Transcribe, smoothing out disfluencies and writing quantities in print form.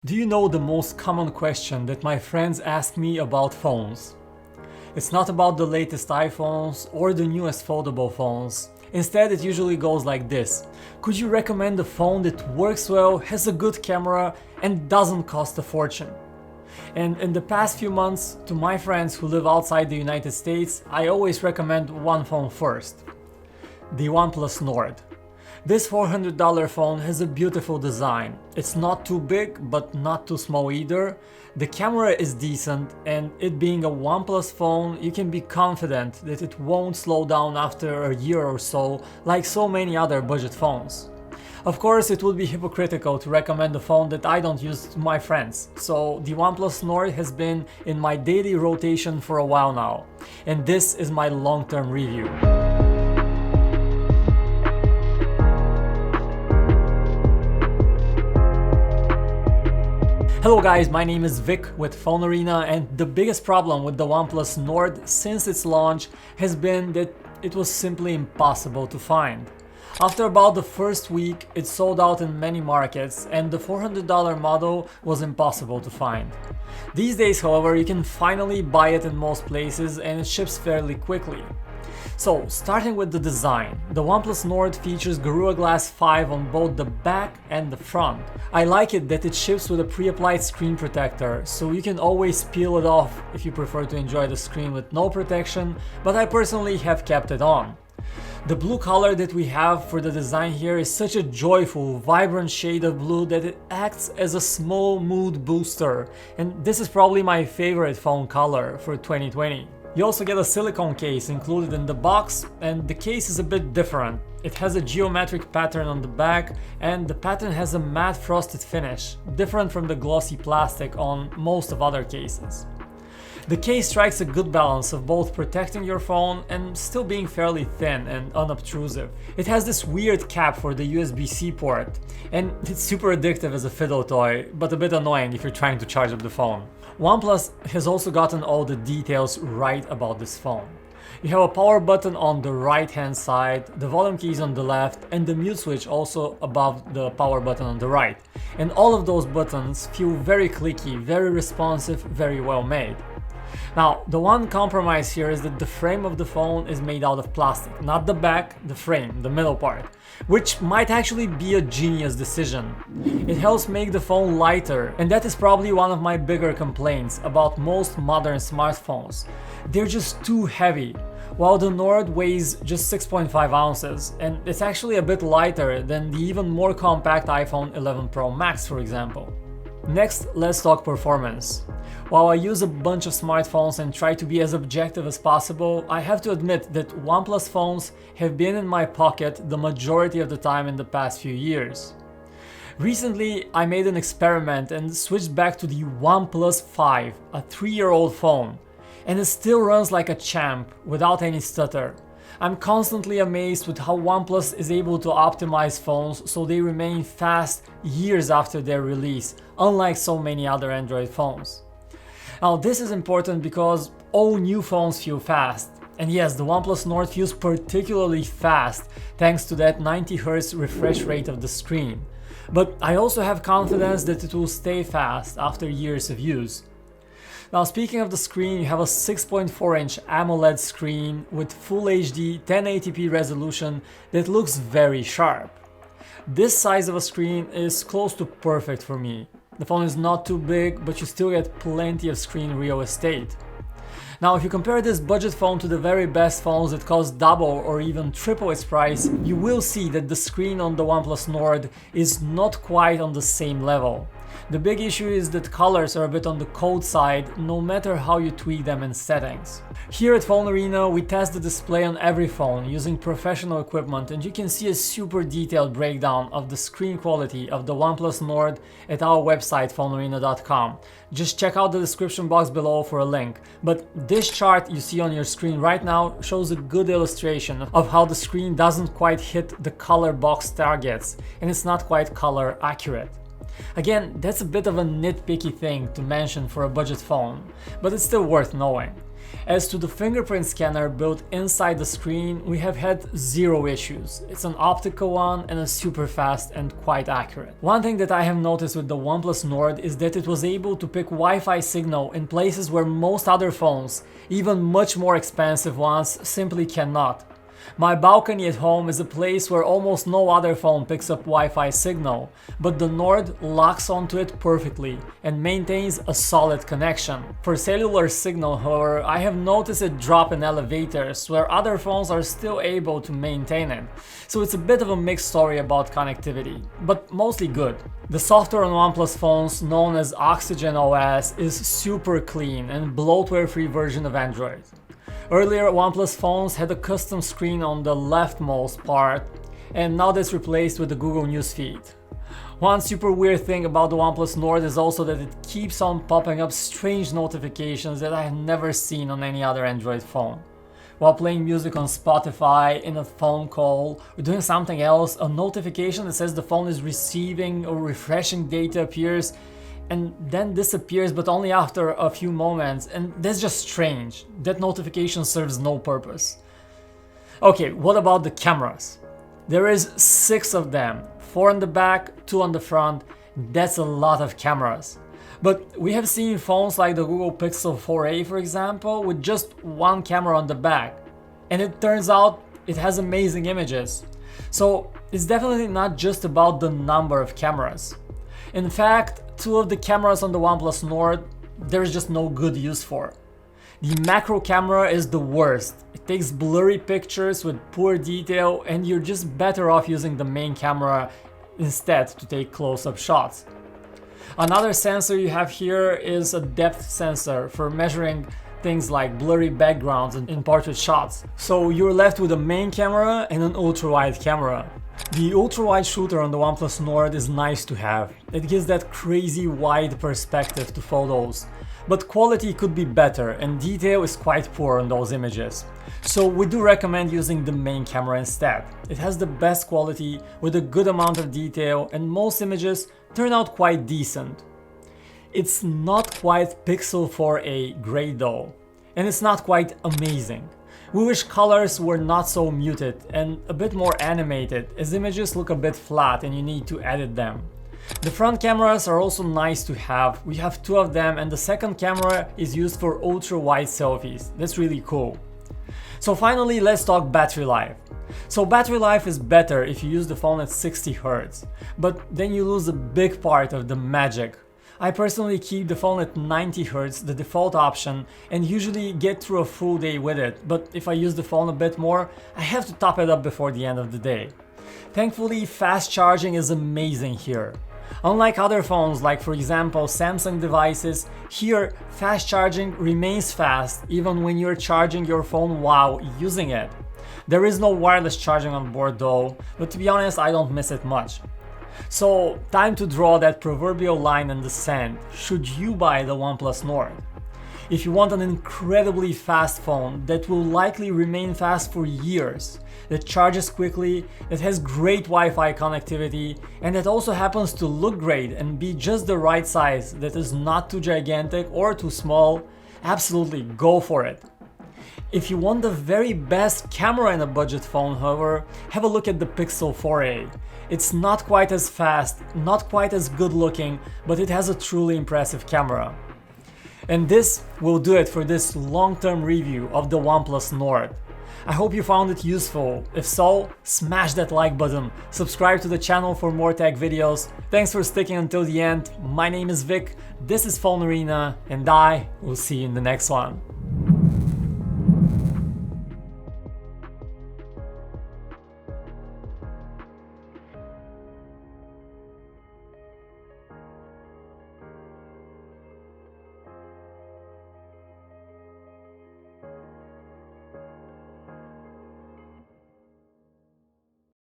Do you know the most common question that my friends ask me about phones? It's not about the latest iPhones or the newest foldable phones. Instead, it usually goes like this. Could you recommend a phone that works well, has a good camera, and doesn't cost a fortune? And in the past few months, to my friends who live outside the United States, I always recommend one phone first. The OnePlus Nord. This $400 phone has a beautiful design. It's not too big, but not too small either. The camera is decent, and it being a OnePlus phone, you can be confident that it won't slow down after a year or so, like so many other budget phones. Of course, it would be hypocritical to recommend a phone that I don't use to my friends, so the OnePlus Nord has been in my daily rotation for a while now, and this is my long-term review. Hello guys, my name is Vic with PhoneArena, and the biggest problem with the OnePlus Nord since its launch has been that it was simply impossible to find. After about the first week, it sold out in many markets and the $400 model was impossible to find. These days, however, you can finally buy it in most places and it ships fairly quickly. So, starting with the design, the OnePlus Nord features Gorilla Glass 5 on both the back and the front. I like it that it ships with a pre-applied screen protector, so you can always peel it off if you prefer to enjoy the screen with no protection, but I personally have kept it on. The blue color that we have for the design here is such a joyful, vibrant shade of blue that it acts as a small mood booster, and this is probably my favorite phone color for 2020. You also get a silicone case included in the box, and the case is a bit different. It has a geometric pattern on the back, and the pattern has a matte frosted finish, different from the glossy plastic on most of other cases. The case strikes a good balance of both protecting your phone and still being fairly thin and unobtrusive. It has this weird cap for the USB-C port, and it's super addictive as a fiddle toy, but a bit annoying if you're trying to charge up the phone. OnePlus has also gotten all the details right about this phone. You have a power button on the right hand side, the volume keys on the left, and the mute switch also above the power button on the right. And all of those buttons feel very clicky, very responsive, very well made. Now, the one compromise here is that the frame of the phone is made out of plastic, not the back, the frame, the middle part, which might actually be a genius decision. It helps make the phone lighter, and that is probably one of my bigger complaints about most modern smartphones. They're just too heavy. While the Nord weighs just 6.5 ounces, and it's actually a bit lighter than the even more compact iPhone 11 Pro Max, for example. Next, let's talk performance. While I use a bunch of smartphones and try to be as objective as possible, I have to admit that OnePlus phones have been in my pocket the majority of the time in the past few years. Recently, I made an experiment and switched back to the OnePlus 5, a 3-year-old phone, and it still runs like a champ without any stutter. I'm constantly amazed with how OnePlus is able to optimize phones so they remain fast years after their release, unlike so many other Android phones. Now, this is important because all new phones feel fast. And yes, the OnePlus Nord feels particularly fast thanks to that 90Hz refresh rate of the screen. But I also have confidence that it will stay fast after years of use. Now, speaking of the screen, you have a 6.4-inch AMOLED screen with Full HD 1080p resolution that looks very sharp. This size of a screen is close to perfect for me. The phone is not too big, but you still get plenty of screen real estate. Now, if you compare this budget phone to the very best phones that cost double or even triple its price, you will see that the screen on the OnePlus Nord is not quite on the same level. The big issue is that colors are a bit on the cold side, no matter how you tweak them in settings. Here at PhoneArena, we test the display on every phone using professional equipment, and you can see a super detailed breakdown of the screen quality of the OnePlus Nord at our website PhoneArena.com. Just check out the description box below for a link. But this chart you see on your screen right now shows a good illustration of how the screen doesn't quite hit the color box targets, and it's not quite color accurate. Again, that's a bit of a nitpicky thing to mention for a budget phone, but it's still worth knowing. As to the fingerprint scanner built inside the screen, we have had zero issues. It's an optical one and is super fast and quite accurate. One thing that I have noticed with the OnePlus Nord is that it was able to pick Wi-Fi signal in places where most other phones, even much more expensive ones, simply cannot. My balcony at home is a place where almost no other phone picks up Wi-Fi signal, but the Nord locks onto it perfectly and maintains a solid connection. For cellular signal, however, I have noticed it drop in elevators where other phones are still able to maintain it. So it's a bit of a mixed story about connectivity, but mostly good. The software on OnePlus phones, known as Oxygen OS, is super clean and bloatware-free version of Android. Earlier, OnePlus phones had a custom screen on the leftmost part, and now that's replaced with the Google News feed. One super weird thing about the OnePlus Nord is also that it keeps on popping up strange notifications that I have never seen on any other Android phone. While playing music on Spotify, in a phone call, or doing something else, a notification that says the phone is receiving or refreshing data appears and then disappears, but only after a few moments, and that's just strange. That notification serves no purpose. Okay, what about the cameras? There is 6 of them, 4 on the back, 2 on the front. That's a lot of cameras. But we have seen phones like the Google Pixel 4a, for example, with just 1 camera on the back, and it turns out it has amazing images. So it's definitely not just about the number of cameras. In fact, 2 of the cameras on the OnePlus Nord, there's just no good use for. The macro camera is the worst. It takes blurry pictures with poor detail, and you're just better off using the main camera instead to take close-up shots. Another sensor you have here is a depth sensor for measuring things like blurry backgrounds in portrait shots. So you're left with a main camera and an ultra-wide camera. The ultra-wide shooter on the OnePlus Nord is nice to have. It gives that crazy wide perspective to photos. But quality could be better and detail is quite poor on those images. So we do recommend using the main camera instead. It has the best quality with a good amount of detail, and most images turn out quite decent. It's not quite Pixel 4a great though, and it's not quite amazing. We wish colors were not so muted and a bit more animated, as images look a bit flat and you need to edit them. The front cameras are also nice to have. We have 2 of them, and the second camera is used for ultra-wide selfies. That's really cool. So finally, let's talk battery life. So battery life is better if you use the phone at 60 Hz, but then you lose a big part of the magic. I personally keep the phone at 90 Hz, the default option, and usually get through a full day with it, but if I use the phone a bit more, I have to top it up before the end of the day. Thankfully, fast charging is amazing here. Unlike other phones, like for example Samsung devices, here fast charging remains fast even when you're charging your phone while using it. There is no wireless charging on board though, but to be honest, I don't miss it much. So time to draw that proverbial line in the sand. Should you buy the OnePlus Nord? If you want an incredibly fast phone that will likely remain fast for years, that charges quickly, that has great Wi-Fi connectivity, and that also happens to look great and be just the right size, that is not too gigantic or too small, absolutely go for it. If you want the very best camera in a budget phone, however, have a look at the Pixel 4a. It's not quite as fast, not quite as good looking, but it has a truly impressive camera. And this will do it for this long-term review of the OnePlus Nord. I hope you found it useful. If so, smash that like button, subscribe to the channel for more tech videos. Thanks for sticking until the end. My name is Vic, this is PhoneArena, and I will see you in the next one.